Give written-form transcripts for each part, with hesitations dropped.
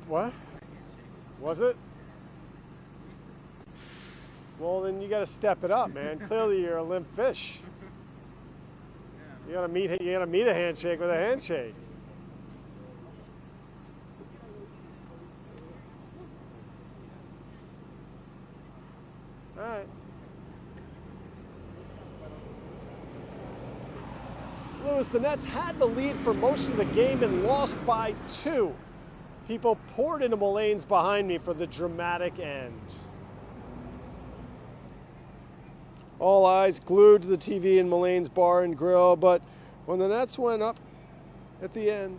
What? Was it? Well, then you got to step it up, man. Clearly, you're a limp fish. You got to meet a handshake with a handshake. All right. Lewis, the Nets had the lead for most of the game and lost by 2. People poured into Mullane's behind me for the dramatic end. All eyes glued to the TV in Mullane's bar and grill, but when the Nets went up at the end,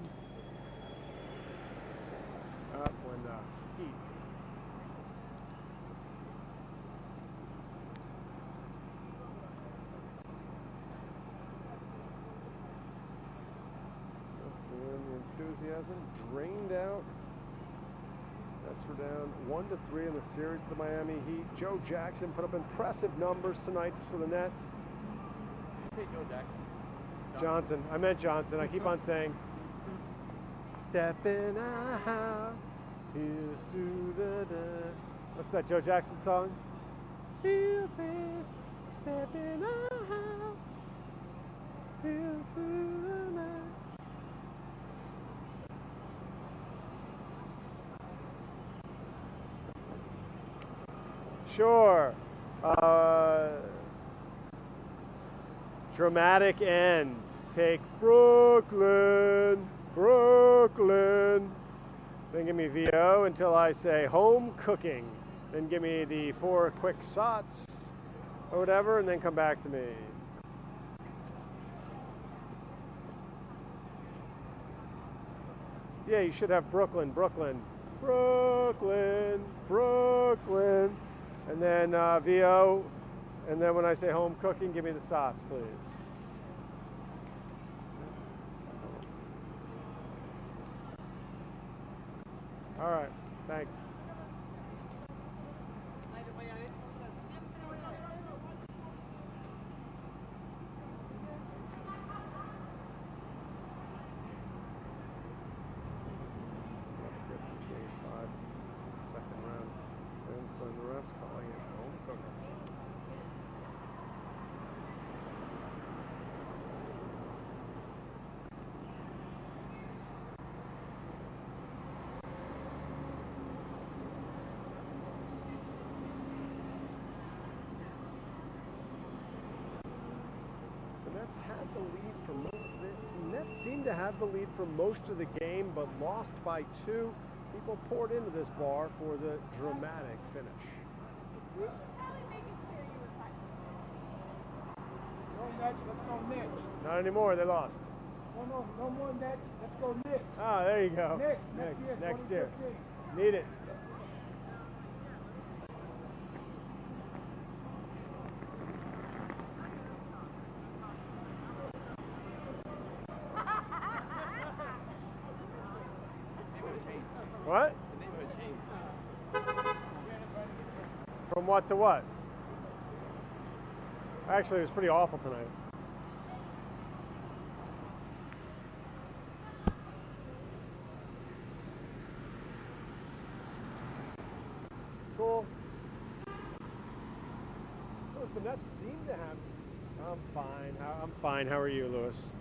when the Heat the enthusiasm drained out. Nets were down 1-3 in the series to the Miami Heat. Joe Jackson put up impressive numbers tonight for the Nets. Did you say Joe Jackson? Johnson. I meant Johnson. I keep on saying, Steppin' Out, here's to the. What's that Joe Jackson song? Feel it, steppin' out, here's to the night. Sure. Dramatic end. Take Brooklyn, Brooklyn. Then give me VO until I say home cooking. Then give me the 4 quick shots or whatever, and then come back to me. Yeah, you should have Brooklyn, Brooklyn, Brooklyn, Brooklyn. And then VO, and then when I say home cooking, give me the sots, please. All right, thanks. Nets seemed to have the lead for most of the game, but lost by 2. People poured into this bar for the dramatic finish. No Nets, let's go Knicks. Not anymore, they lost. No more Nets, let's go Knicks. Ah, there you go. Knicks, next year. Need it. What? From what to what? Actually, it was pretty awful tonight. Cool. Lewis, the Nets seem to have. I'm fine. I'm fine. How are you, Lewis?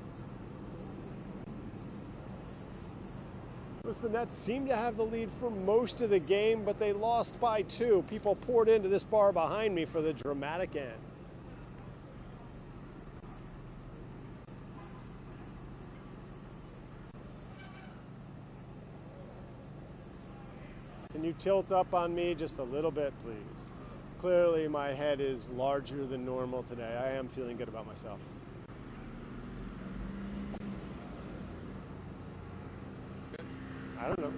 The Nets seemed to have the lead for most of the game, but they lost by 2. People poured into this bar behind me for the dramatic end. Can you tilt up on me just a little bit, please? Clearly, my head is larger than normal today. I am feeling good about myself. I don't know.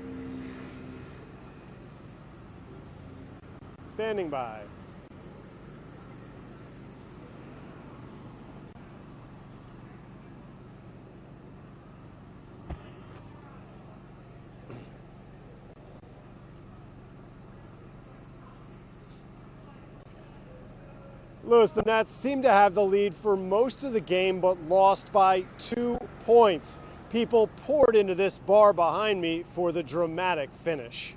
Standing by. Lewis, the Nets seemed to have the lead for most of the game, but lost by 2 points. People poured into this bar behind me for the dramatic finish.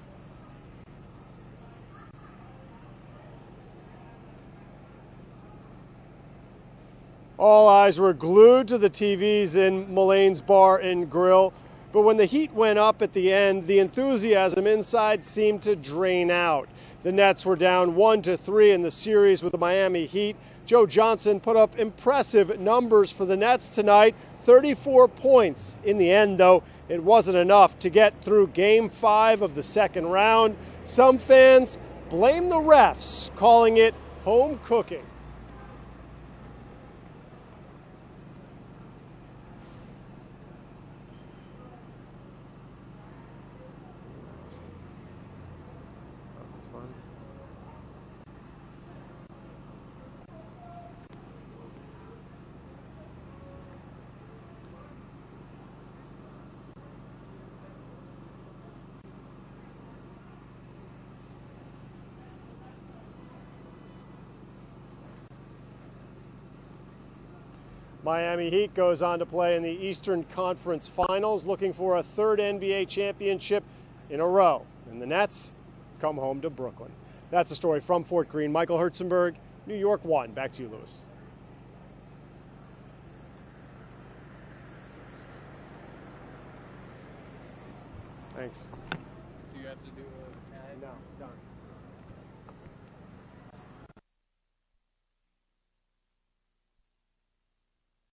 All eyes were glued to the TVs in Mullane's Bar and Grill, but when the heat went up at the end, the enthusiasm inside seemed to drain out. The Nets were down 1-3 in the series with the Miami Heat. Joe Johnson put up impressive numbers for the Nets tonight, 34 points. In the end, though, it wasn't enough to get through Game 5 of the second round. Some fans blame the refs, calling it home cooking. Miami Heat goes on to play in the Eastern Conference Finals, looking for a third NBA championship in a row. And the Nets come home to Brooklyn. That's a story from Fort Greene. Michael Herzenberg, New York 1. Back to you, Lewis. Thanks. Do you have to do a tag? No, done.